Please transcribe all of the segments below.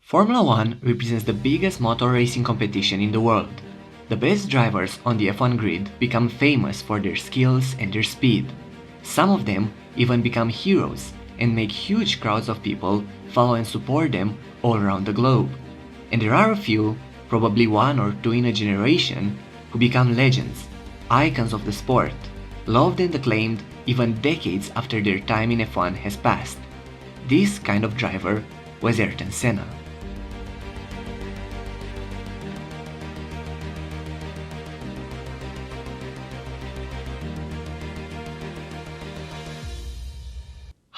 Formula 1 represents the biggest motor racing competition in the world. The best drivers on the F1 grid become famous for their skills and their speed. Some of them even become heroes and make huge crowds of people follow and support them all around the globe. And there are a few, probably one or two in a generation, who become legends, icons of the sport, loved and acclaimed even decades after their time in F1 has passed. This kind of driver was Ayrton Senna.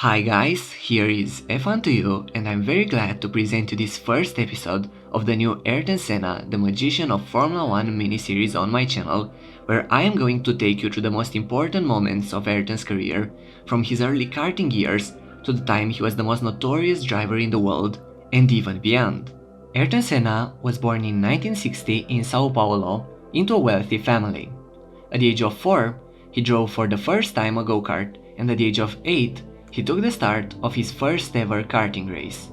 Hi guys, here is F1 to you, and I'm very glad to present you this first episode of the new Ayrton Senna, the Magician of Formula 1 mini-series on my channel, where I am going to take you through the most important moments of Ayrton's career, from his early karting years to the time he was the most notorious driver in the world, and even beyond. Ayrton Senna was born in 1960 in Sao Paulo into a wealthy family. At the age of 4, he drove for the first time a go-kart, and at the age of 8, he took the start of his first ever karting race.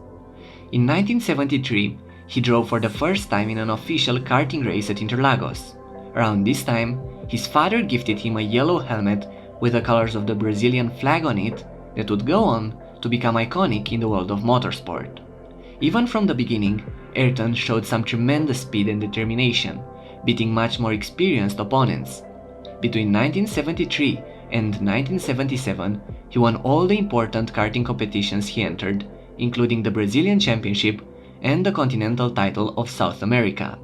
In 1973, he drove for the first time in an official karting race at Interlagos. Around this time, his father gifted him a yellow helmet with the colors of the Brazilian flag on it that would go on to become iconic in the world of motorsport. Even from the beginning, Ayrton showed some tremendous speed and determination, beating much more experienced opponents. Between 1973 and 1977, he won all the important karting competitions he entered, including the Brazilian Championship and the Continental title of South America.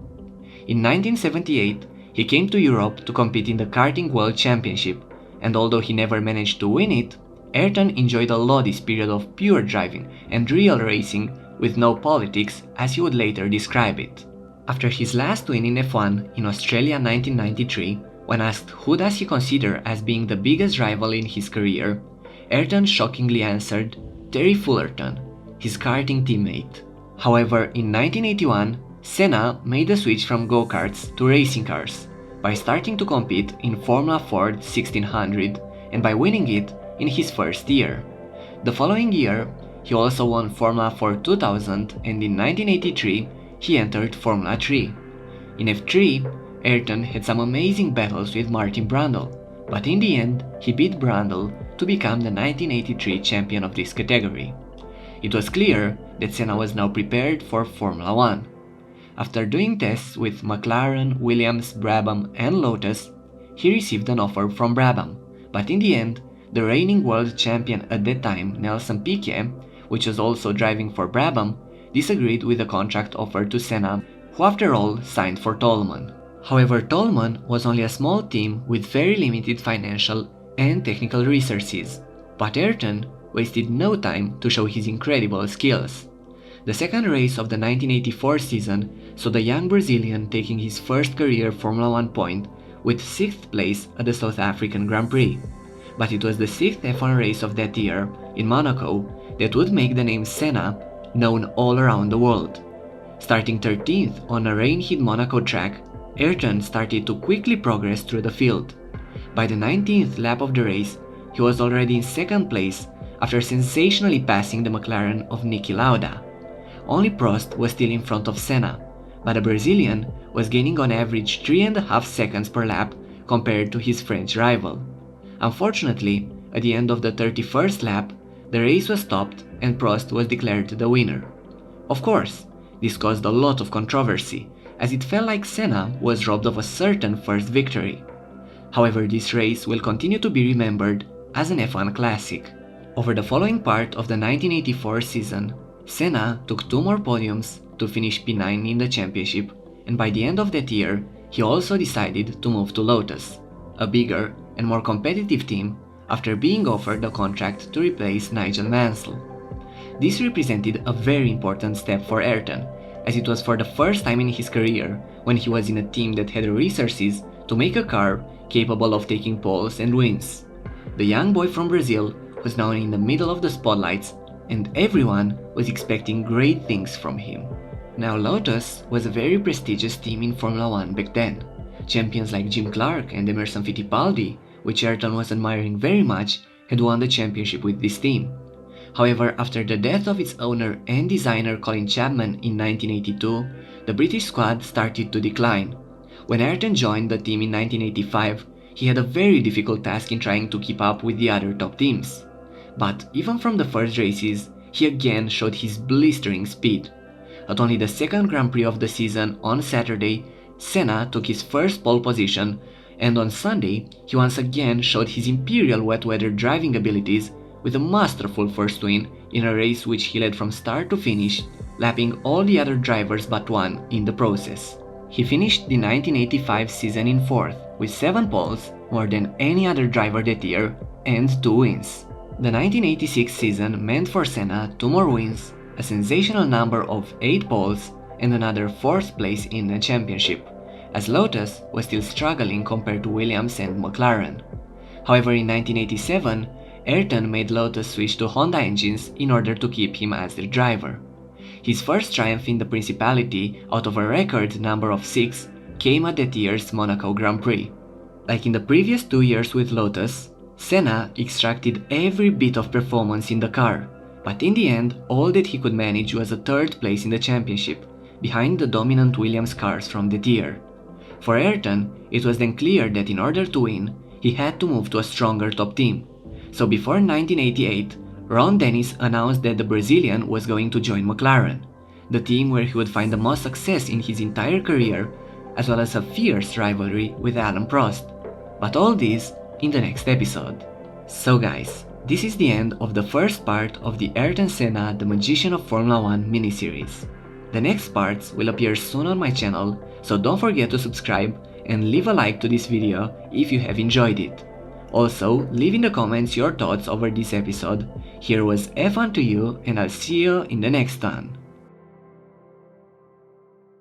In 1978, he came to Europe to compete in the Karting World Championship, and although he never managed to win it, Ayrton enjoyed a lot this period of pure driving and real racing with no politics, as he would later describe it. After his last win in F1 in Australia 1993, when asked who does he consider as being the biggest rival in his career, Ayrton shockingly answered Terry Fullerton, his karting teammate. However, in 1981, Senna made the switch from go-karts to racing cars by starting to compete in Formula Ford 1600 and by winning it in his first year. The following year, he also won Formula Ford 2000, and in 1983, he entered Formula 3. In F3, Ayrton had some amazing battles with Martin Brundle, but in the end, he beat Brundle to become the 1983 champion of this category. It was clear that Senna was now prepared for Formula 1. After doing tests with McLaren, Williams, Brabham and Lotus, he received an offer from Brabham, but in the end, the reigning world champion at that time, Nelson Piquet, which was also driving for Brabham, disagreed with the contract offered to Senna, who after all signed for Toleman. However, Toleman was only a small team with very limited financial and technical resources, but Ayrton wasted no time to show his incredible skills. The second race of the 1984 season saw the young Brazilian taking his first career Formula 1 point with 6th place at the South African Grand Prix, but it was the 6th F1 race of that year, in Monaco, that would make the name Senna known all around the world. Starting 13th on a rain-hit Monaco track, Ayrton started to quickly progress through the field. By the 19th lap of the race, he was already in 2nd place after sensationally passing the McLaren of Niki Lauda. Only Prost was still in front of Senna, but the Brazilian was gaining on average 3.5 seconds per lap compared to his French rival. Unfortunately, at the end of the 31st lap, the race was stopped and Prost was declared the winner. Of course, this caused a lot of controversy, as it felt like Senna was robbed of a certain first victory. However, this race will continue to be remembered as an F1 classic. Over the following part of the 1984 season, Senna took 2 more podiums to finish P9 in the championship, and by the end of that year, he also decided to move to Lotus, a bigger and more competitive team, after being offered a contract to replace Nigel Mansell. This represented a very important step for Ayrton, as it was for the first time in his career when he was in a team that had the resources to make a car capable of taking poles and wins. The young boy from Brazil was now in the middle of the spotlights, and everyone was expecting great things from him. Now, Lotus was a very prestigious team in Formula 1 back then. Champions like Jim Clark and Emerson Fittipaldi, which Ayrton was admiring very much, had won the championship with this team. However, after the death of its owner and designer Colin Chapman in 1982, the British squad started to decline. When Ayrton joined the team in 1985, he had a very difficult task in trying to keep up with the other top teams. But even from the first races, he again showed his blistering speed. At only the second Grand Prix of the season on Saturday, Senna took his first pole position, and on Sunday, he once again showed his imperial wet weather driving abilities with a masterful first win in a race which he led from start to finish, lapping all the other drivers but one in the process. He finished the 1985 season in 4th, with 7 poles, more than any other driver that year, and 2 wins. The 1986 season meant for Senna 2 more wins, a sensational number of 8 poles, and another 4th place in the championship, as Lotus was still struggling compared to Williams and McLaren. However, in 1987, Ayrton made Lotus switch to Honda engines in order to keep him as their driver. His first triumph in the Principality out of a record number of 6 came at that year's Monaco Grand Prix. Like in the previous 2 years with Lotus, Senna extracted every bit of performance in the car, but in the end all that he could manage was a 3rd place in the championship, behind the dominant Williams cars from that year. For Ayrton, it was then clear that in order to win, he had to move to a stronger top team. So before 1988, Ron Dennis announced that the Brazilian was going to join McLaren, the team where he would find the most success in his entire career, as well as a fierce rivalry with Alain Prost. But all this in the next episode. So guys, this is the end of the first part of the Ayrton Senna The Magician of Formula 1 miniseries. The next parts will appear soon on my channel, so don't forget to subscribe and leave a like to this video if you have enjoyed it. Also, leave in the comments your thoughts over this episode. Here was F1 to you, and I'll see you in the next one.